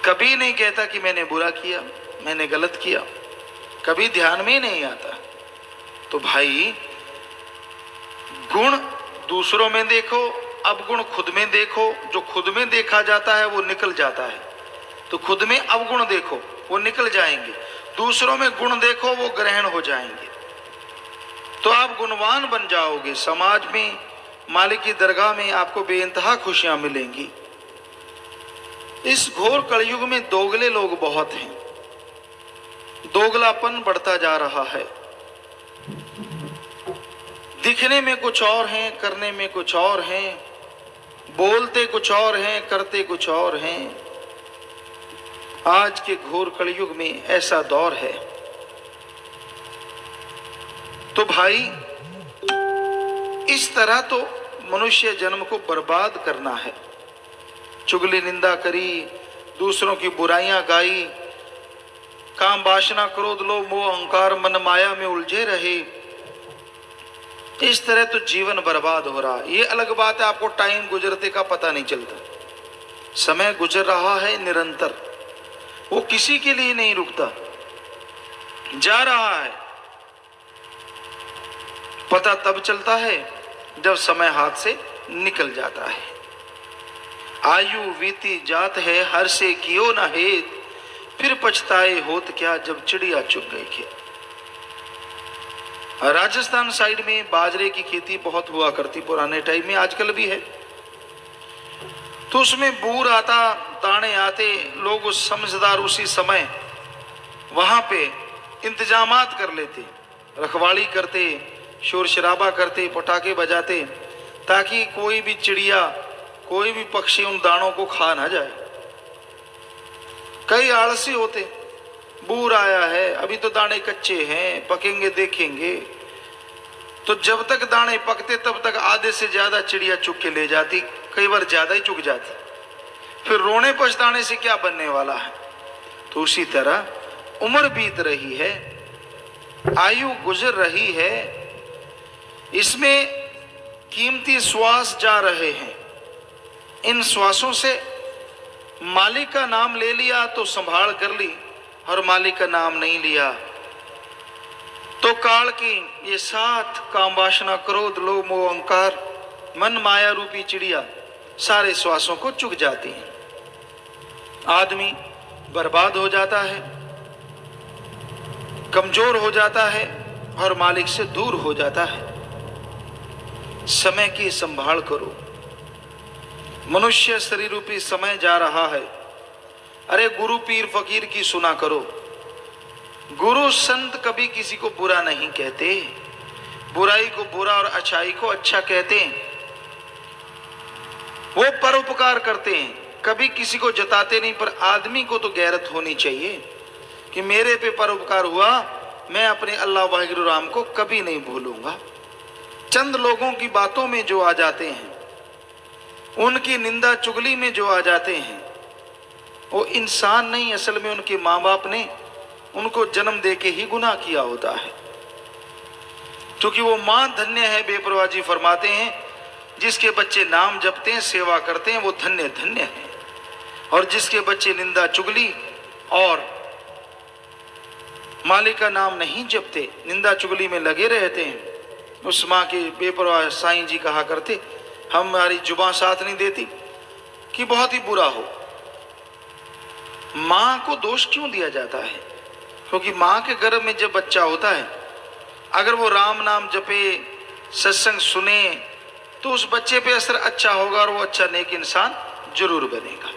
कभी नहीं कहता कि मैंने बुरा किया, मैंने गलत किया, कभी ध्यान में ही नहीं आता। तो भाई गुण दूसरों में देखो, अवगुण खुद में देखो। जो खुद में देखा जाता है वो निकल जाता है, तो खुद में अवगुण देखो, वो निकल जाएंगे। दूसरों में गुण देखो, वो ग्रहण हो जाएंगे, तो आप गुणवान बन जाओगे। समाज में, मालिक की दरगाह में आपको बेइंतहा खुशियां मिलेंगी। इस घोर कलयुग में दोगले लोग बहुत हैं, दोगलापन बढ़ता जा रहा है। दिखने में कुछ और हैं, करने में कुछ और हैं, बोलते कुछ और हैं, करते कुछ और हैं। आज के घोर कलयुग में ऐसा दौर है। तो भाई इस तरह तो मनुष्य जन्म को बर्बाद करना है। चुगली निंदा करी, दूसरों की बुराइयां गाई, काम वासना क्रोध लोभ मोह अहंकार मन माया में उलझे रहे, इस तरह तो जीवन बर्बाद हो रहा। ये अलग बात है, आपको टाइम गुजरते का पता नहीं चलता। समय गुजर रहा है निरंतर, वो किसी के लिए नहीं रुकता, जा रहा है। पता तब चलता है जब समय हाथ से निकल जाता है। आयु बीती जात है, हर से कियो न हेत, फिर पछताए होत क्या, जब चिड़िया चुग गई खेत। राजस्थान साइड में बाजरे की खेती बहुत हुआ करती पुराने टाइम में, आजकल भी है। तो उसमें बूर आता, ताने आते, लोग उस समझदार उसी समय वहां पे इंतजामात कर लेते, रखवाली करते, शोर शराबा करते, पटाखे बजाते, ताकि कोई भी चिड़िया, कोई भी पक्षी उन दानों को खा ना जाए। कई आलसी होते, बूर आया है, अभी तो दाने कच्चे हैं, पकेंगे देखेंगे। तो जब तक दाने पकते तब तक आधे से ज्यादा चिड़िया चुग के ले जाती, कई बार ज्यादा ही चुग जाती। फिर रोने पछताने से क्या बनने वाला है। तो उसी तरह उम्र बीत रही है, आयु गुजर रही है, इसमें कीमती श्वास जा रहे हैं। इन श्वासों से मालिक का नाम ले लिया तो संभाल कर ली, और मालिक का नाम नहीं लिया तो काल की ये 7 काम वासना क्रोध लोभ मोह अहंकार मन माया रूपी चिड़िया सारे श्वासों को चुग जाती हैं। आदमी बर्बाद हो जाता है, कमजोर हो जाता है और मालिक से दूर हो जाता है। समय की संभाल करो। मनुष्य शरीर रूपी समय जा रहा है। अरे गुरु पीर फकीर की सुना करो। गुरु संत कभी किसी को बुरा नहीं कहते, बुराई को बुरा और अच्छाई को अच्छा कहते हैं। वो परोपकार करते हैं, कभी किसी को जताते नहीं। पर आदमी को तो गैरत होनी चाहिए कि मेरे पे परोपकार हुआ, मैं अपने अल्लाह वाहिगुरु राम को कभी नहीं भूलूंगा। चंद लोगों की बातों में जो आ जाते हैं, उनकी निंदा चुगली में जो आ जाते हैं, वो इंसान नहीं, असल में उनके माँ बाप ने उनको जन्म देके ही गुनाह किया होता है। क्योंकि वो माँ धन्य है, बेपरवाह जी फरमाते हैं, जिसके बच्चे नाम जपते हैं, सेवा करते हैं, वो धन्य धन्य है। और जिसके बच्चे निंदा चुगली और मालिक का नाम नहीं जपते, निंदा चुगली में लगे रहते हैं, उस माँ के बेपरवाह साईं जी कहा करते, हमारी जुबान साथ नहीं देती कि बहुत ही बुरा हो। माँ को दोष क्यों दिया जाता है? क्योंकि माँ के गर्भ में जब बच्चा होता है, अगर वो राम नाम जपे, सत्संग सुने, तो उस बच्चे पे असर अच्छा होगा और वो अच्छा नेक इंसान जरूर बनेगा।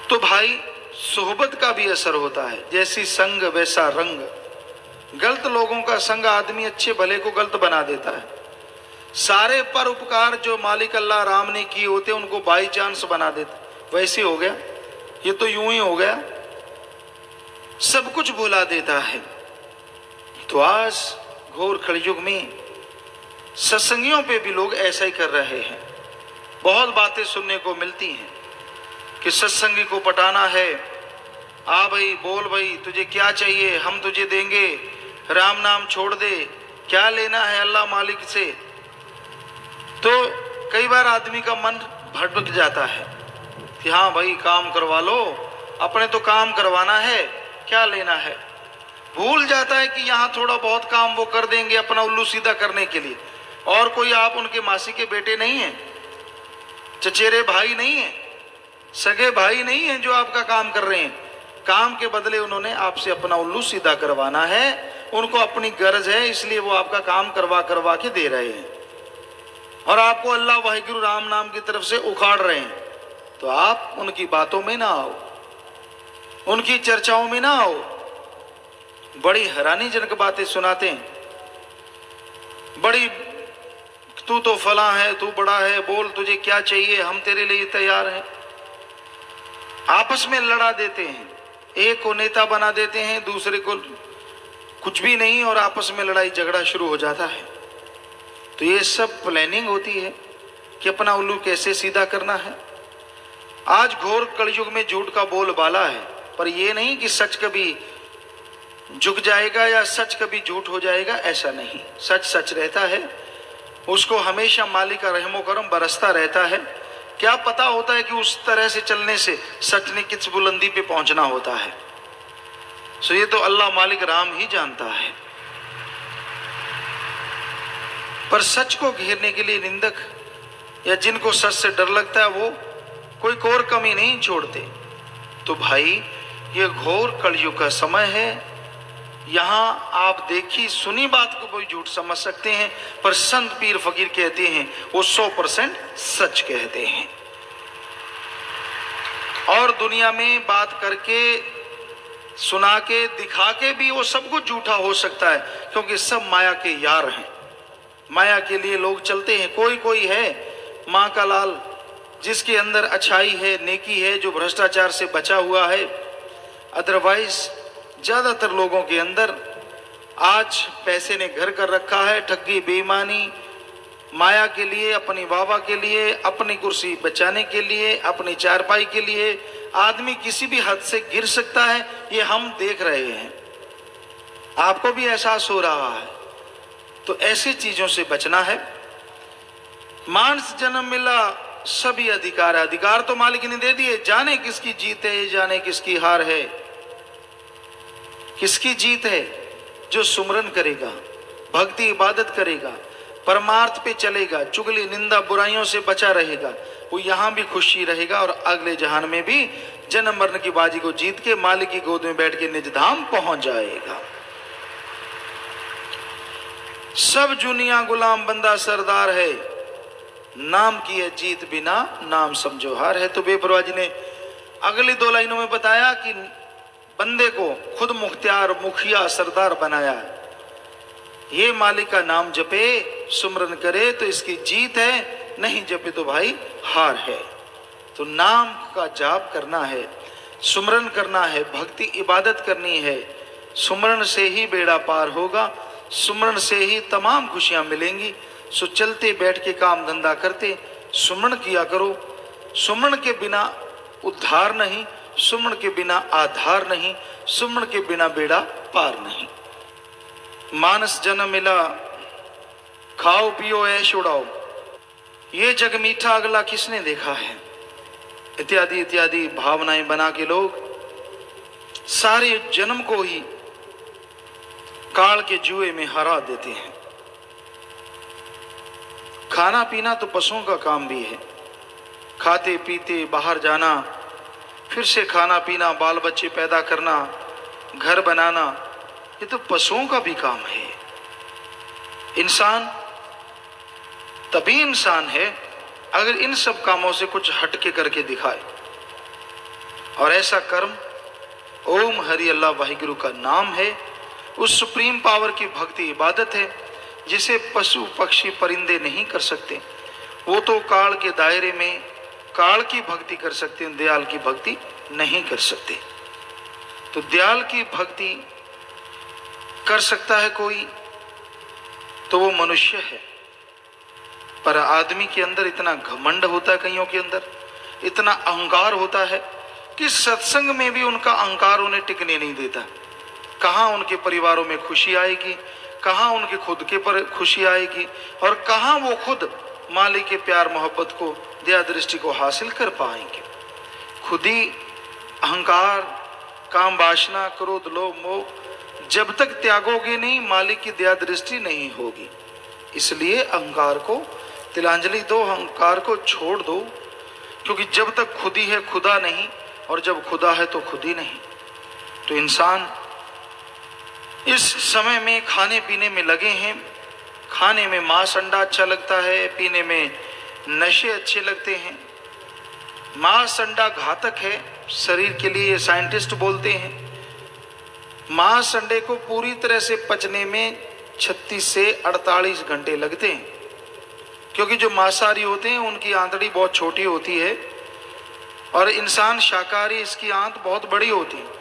तो भाई सोहबत का भी असर होता है, जैसी संग वैसा रंग। गलत लोगों का संग आदमी अच्छे भले को गलत बना देता है। सारे पर उपकार जो मालिक अल्लाह राम ने किए होते उनको बाई चांस बना देता, वैसे हो गया, ये तो यूं ही हो गया, सब कुछ भुला देता है। तो आज घोर कलयुग में सत्संगियों पे भी लोग ऐसा ही कर रहे हैं। बहुत बातें सुनने को मिलती हैं कि सत्संगी को पटाना है, आ भाई बोल भाई तुझे क्या चाहिए, हम तुझे देंगे, राम नाम छोड़ दे, क्या लेना है अल्लाह मालिक से। तो कई बार आदमी का मन भटक जाता है कि हाँ भाई काम करवा लो, अपने तो काम करवाना है, क्या लेना है। भूल जाता है कि यहाँ थोड़ा बहुत काम वो कर देंगे अपना उल्लू सीधा करने के लिए। और कोई आप उनके मासी के बेटे नहीं हैं, चचेरे भाई नहीं हैं, सगे भाई नहीं हैं जो आपका काम कर रहे हैं। काम के बदले उन्होंने आपसे अपना उल्लू सीधा करवाना है। उनको अपनी गरज है, इसलिए वो आपका काम करवा करवा के दे रहे हैं और आपको अल्लाह वाहिगुरु राम नाम की तरफ से उखाड़ रहे हैं। तो आप उनकी बातों में ना आओ, उनकी चर्चाओं में ना आओ। बड़ी हैरानीजनक बातें सुनाते हैं, बड़ी तू तो फला है, तू बड़ा है, बोल तुझे क्या चाहिए, हम तेरे लिए तैयार हैं। आपस में लड़ा देते हैं, एक को नेता बना देते हैं, दूसरे को कुछ भी नहीं, और आपस में लड़ाई झगड़ा शुरू हो जाता है। तो ये सब प्लानिंग होती है कि अपना उल्लू कैसे सीधा करना है। आज घोर कलयुग में झूठ का बोलबाला है, पर यह नहीं कि सच कभी झुक जाएगा या सच कभी झूठ हो जाएगा, ऐसा नहीं। सच सच रहता है, उसको हमेशा मालिक का रहमो करम बरसता रहता है। क्या पता होता है कि उस तरह से चलने से सच ने किस बुलंदी पे पहुंचना होता है। सो ये तो अल्लाह मालिक राम ही जानता है। पर सच को घेरने के लिए निंदक या जिनको सच से डर लगता है वो कोई कोर कमी नहीं छोड़ते। तो भाई ये घोर कलयुग का समय है। यहाँ आप देखी सुनी बात को कोई झूठ समझ सकते हैं, पर संत पीर फकीर कहते हैं वो 100% सच कहते हैं। और दुनिया में बात करके, सुना के, दिखा के भी वो सब कुछ झूठा हो सकता है, क्योंकि सब माया के यार हैं। माया के लिए लोग चलते हैं। कोई कोई है माँ का लाल जिसके अंदर अच्छाई है, नेकी है, जो भ्रष्टाचार से बचा हुआ है। अदरवाइज ज्यादातर लोगों के अंदर आज पैसे ने घर कर रखा है। ठगी, बेईमानी, माया के लिए, अपनी वाहवाह के लिए, अपनी कुर्सी बचाने के लिए, अपनी चारपाई के लिए आदमी किसी भी हद से गिर सकता है। ये हम देख रहे हैं, आपको भी एहसास हो रहा है। तो ऐसी चीजों से बचना है। मानस जन्म मिला सभी अधिकार है, अधिकार तो मालिक ने दे दिए। जाने किसकी जीत है, जाने किसकी हार है। किसकी जीत है? जो सुमरन करेगा, भक्ति इबादत करेगा, परमार्थ पे चलेगा, चुगली निंदा बुराइयों से बचा रहेगा, वो यहां भी खुशी रहेगा और अगले जहान में भी जन्म मरण की बाजी को जीत के मालिक की गोद में बैठ के निज धाम पहुंच जाएगा। सब जुनिया गुलाम बंदा सरदार है, नाम की है जीत बिना नाम समझो हार है। तो बेपरवाह जी ने अगली 2 लाइनों में बताया कि बंदे को खुद मुख्तियार, मुखिया, सरदार बनाया। ये मालिक का नाम जपे, सुमरन करे तो इसकी जीत है, नहीं जपे तो भाई हार है। तो नाम का जाप करना है, सुमरन करना है, भक्ति इबादत करनी है। सुमरन से ही बेड़ा पार होगा, सुमरन से ही तमाम खुशियां मिलेंगी। सो चलते बैठ के काम धंधा करते सुमरन किया करो। सुमरन के बिना उद्धार नहीं, सुमरन के बिना आधार नहीं, सुमरन के बिना बेड़ा पार नहीं। मानस जन्म मिला, खाओ पियो ऐश उड़ाओ, ये जग मीठा अगला किसने देखा है, इत्यादि इत्यादि भावनाएं बना के लोग सारे जन्म को ही काल के जुए में हरा देते हैं। खाना पीना तो पशुओं का काम भी है, खाते पीते बाहर जाना, फिर से खाना पीना, बाल बच्चे पैदा करना, घर बनाना, ये तो पशुओं का भी काम है। इंसान तभी इंसान है अगर इन सब कामों से कुछ हटके करके दिखाए। और ऐसा कर्म ओम हरि अल्लाह वाहिगुरु का नाम है, उस सुप्रीम पावर की भक्ति इबादत है जिसे पशु पक्षी परिंदे नहीं कर सकते। वो तो काल के दायरे में काल की भक्ति कर सकते हैं, दयाल की भक्ति नहीं कर सकते। तो दयाल की भक्ति कर सकता है कोई तो वो मनुष्य है। पर आदमी के अंदर इतना घमंड होता है, कईयों के अंदर इतना अहंकार होता है कि सत्संग में भी उनका अहंकार उन्हें टिकने नहीं देता। कहाँ उनके परिवारों में खुशी आएगी, कहाँ उनके खुद के पर खुशी आएगी, और कहाँ वो खुद मालिक के प्यार मोहब्बत को, दया दृष्टि को हासिल कर पाएंगे। खुद ही अहंकार, काम वासना, क्रोध, लोभ, मोह जब तक त्यागोगे नहीं, मालिक की दया दृष्टि नहीं होगी। इसलिए अहंकार को तिलांजलि दो, अहंकार को छोड़ दो, क्योंकि जब तक खुद ही है खुदा नहीं, और जब खुदा है तो खुद ही नहीं। तो इंसान इस समय में खाने पीने में लगे हैं। खाने में मांस अंडा अच्छा लगता है, पीने में नशे अच्छे लगते हैं। मांस अंडा घातक है शरीर के लिए, साइंटिस्ट बोलते हैं। मांस अंडे को पूरी तरह से पचने में 36 से 48 घंटे लगते हैं, क्योंकि जो मांसाहारी होते हैं उनकी आंतड़ी बहुत छोटी होती है, और इंसान शाकाहारी इसकी आंत बहुत बड़ी होती है।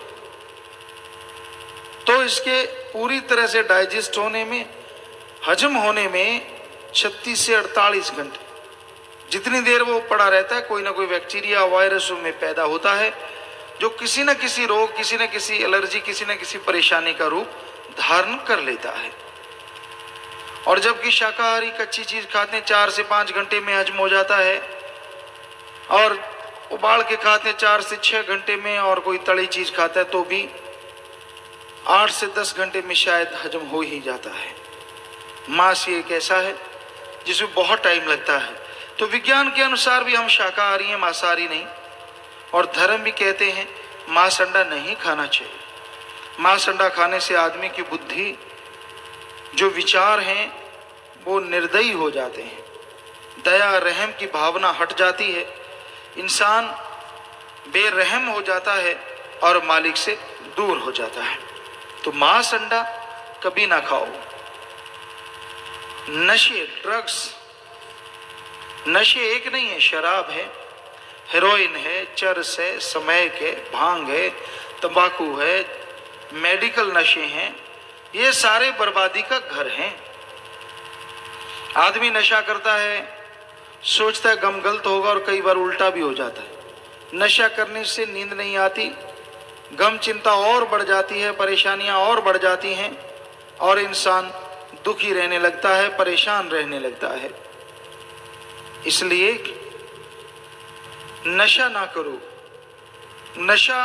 तो इसके पूरी तरह से डाइजेस्ट होने में, हजम होने में 36 से 48 घंटे, जितनी देर वो पड़ा रहता है कोई ना कोई बैक्टीरिया, वायरस में पैदा होता है, जो किसी न किसी रोग, किसी न किसी एलर्जी, किसी न किसी परेशानी का रूप धारण कर लेता है। और जबकि शाकाहारी कच्ची चीज खाते हैं 4 से 5 घंटे में हजम हो जाता है, और उबाल के खाते हैं 4 से 6 घंटे में, और कोई तली चीज खाता है तो भी 8 से 10 घंटे में शायद हजम हो ही जाता है। मांस एक ऐसा है जिसमें बहुत टाइम लगता है। तो विज्ञान के अनुसार भी हम शाकाहारी हैं, मांसाहारी नहीं। और धर्म भी कहते हैं मांस अंडा नहीं खाना चाहिए। मांस अंडा खाने से आदमी की बुद्धि, जो विचार हैं वो निर्दयी हो जाते हैं, दया रहम की भावना हट जाती है, इंसान बेरहम हो जाता है और मालिक से दूर हो जाता है। तो मांस अंडा कभी ना खाओ। नशे, ड्रग्स, नशे एक नहीं है, शराब है, हेरोइन है, चरस है, समैक है, भांग है, तंबाकू है, मेडिकल नशे हैं, ये सारे बर्बादी का घर हैं। आदमी नशा करता है, सोचता है गम गलत होगा, और कई बार उल्टा भी हो जाता है। नशा करने से नींद नहीं आती, गम चिंता और बढ़ जाती है, परेशानियां और बढ़ जाती हैं, और इंसान दुखी रहने लगता है, परेशान रहने लगता है। इसलिए नशा ना करो। नशा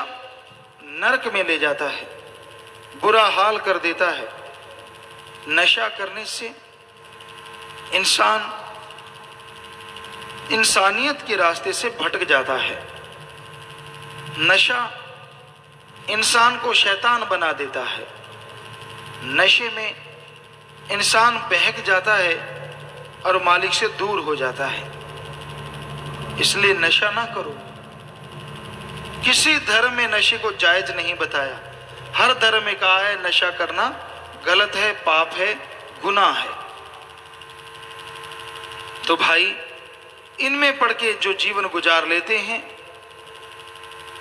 नरक में ले जाता है, बुरा हाल कर देता है। नशा करने से इंसान इंसानियत के रास्ते से भटक जाता है। नशा इंसान को शैतान बना देता है। नशे में इंसान बहक जाता है और मालिक से दूर हो जाता है। इसलिए नशा ना करो। किसी धर्म में नशे को जायज नहीं बताया। हर धर्म में कहा है नशा करना गलत है, पाप है, गुनाह है। तो भाई, इनमें पड़ के जो जीवन गुजार लेते हैं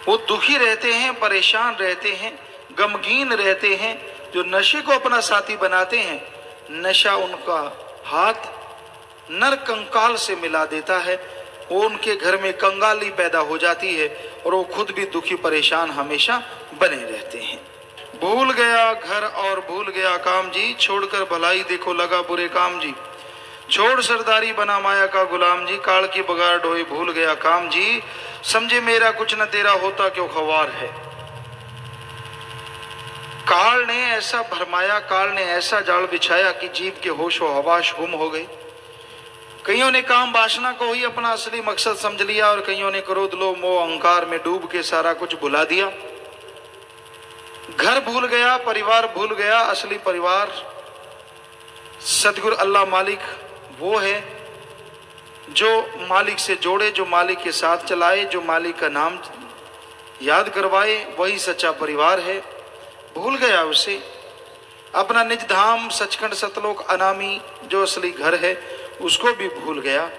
वो दुखी रहते हैं, परेशान रहते हैं, गमगीन रहते हैं। जो नशे को अपना साथी बनाते हैं, नशा उनका हाथ नर कंकाल से मिला देता है। वो उनके घर में कंगाली पैदा हो जाती है और वो खुद भी दुखी परेशान हमेशा बने रहते हैं। भूल गया घर और भूल गया काम जी, छोड़कर भलाई देखो लगा बुरे काम जी। छोड़ सरदारी बना माया का गुलाम जी, काल की बगार ढोए भूल गया काम जी। समझे मेरा कुछ न तेरा होता क्यों खवार है। काल ने ऐसा भरमाया, काल ने ऐसा जाल बिछाया कि जीव के होश व हवाश गुम हो गए। कईयों ने काम वासना को ही अपना असली मकसद समझ लिया, और कईयों ने क्रोध लोभ मोह अहंकार में डूब के सारा कुछ भुला दिया। घर भूल गया, परिवार भूल गया। असली परिवार सतगुरु अल्लाह मालिक वो है जो मालिक से जोड़े, जो मालिक के साथ चलाए, जो मालिक का नाम याद करवाए, वही सच्चा परिवार है। भूल गया उसे, अपना निज धाम सचखंड सतलोक अनामी जो असली घर है उसको भी भूल गया।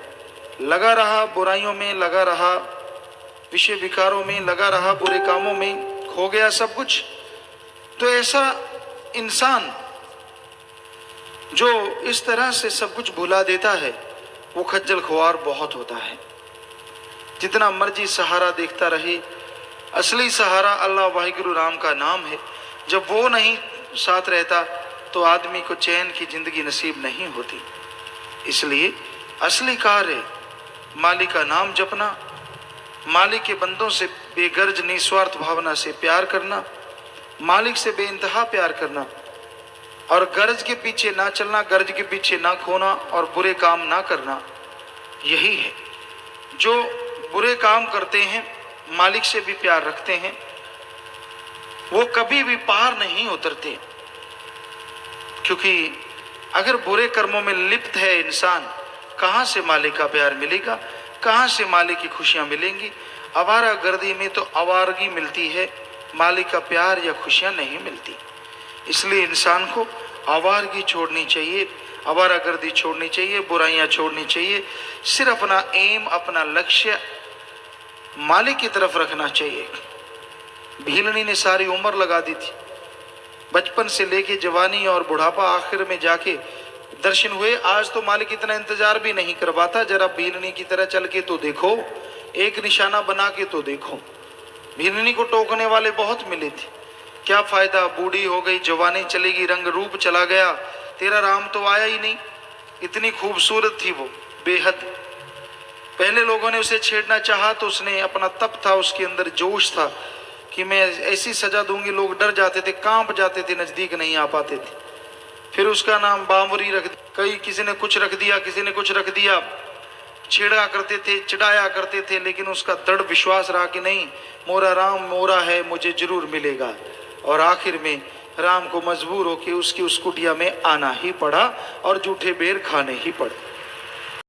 लगा रहा बुराइयों में, लगा रहा विषय विकारों में, लगा रहा बुरे कामों में, खो गया सब कुछ। तो ऐसा इंसान जो इस तरह से सब कुछ भुला देता है वो खज्जल खुआर बहुत होता है। जितना मर्जी सहारा देखता रहे, असली सहारा अल्लाह वाहिगुरु राम का नाम है। जब वो नहीं साथ रहता तो आदमी को चैन की जिंदगी नसीब नहीं होती। इसलिए असली कार्य मालिक का नाम जपना, मालिक के बंदों से बेगर्ज निस्वार्थ भावना से प्यार करना, मालिक से बेइंतहा प्यार करना, और गर्ज के पीछे ना चलना, गर्ज के पीछे ना खोना और बुरे काम ना करना, यही है। जो बुरे काम करते हैं, मालिक से भी प्यार रखते हैं, वो कभी भी पार नहीं उतरते। क्योंकि अगर बुरे कर्मों में लिप्त है इंसान, कहाँ से मालिक का प्यार मिलेगा, कहाँ से मालिक की खुशियाँ मिलेंगी। आवारा गर्दी में तो आवारगी मिलती है, मालिक का प्यार या खुशियाँ नहीं मिलती। इसलिए इंसान को आवारगी छोड़नी चाहिए, आवारागर्दी छोड़नी चाहिए, बुराइयां छोड़नी चाहिए। सिर्फ अपना एम, अपना लक्ष्य मालिक की तरफ रखना चाहिए। भीलनी ने सारी उम्र लगा दी थी, बचपन से लेके जवानी और बुढ़ापा, आखिर में जाके दर्शन हुए। आज तो मालिक इतना इंतजार भी नहीं करवाता। जरा भीलनी की तरह चल के तो देखो, एक निशाना बना के तो देखो। भीलनी को टोकने वाले बहुत मिले थे, क्या फायदा, बूढ़ी हो गई, जवानी चली गई, रंग रूप चला गया, तेरा राम तो आया ही नहीं। इतनी खूबसूरत थी वो, बेहद। पहले लोगों ने उसे छेड़ना चाहा तो उसने, अपना तप था, उसके अंदर जोश था कि मैं ऐसी सजा दूंगी, लोग डर जाते थे, कांप जाते थे, नजदीक नहीं आ पाते थे। फिर उसका नाम बांवरी रख दिया, कई किसी ने कुछ रख दिया, किसी ने कुछ रख दिया। छेड़ा करते थे, चिढ़ाया करते थे, लेकिन उसका दृढ़ विश्वास रहा कि नहीं, मोरा राम मोरा है, मुझे जरूर मिलेगा। और आखिर में राम को मजबूर होकर उसकी उस कुटिया में आना ही पड़ा और जूठे बेर खाने ही पड़े।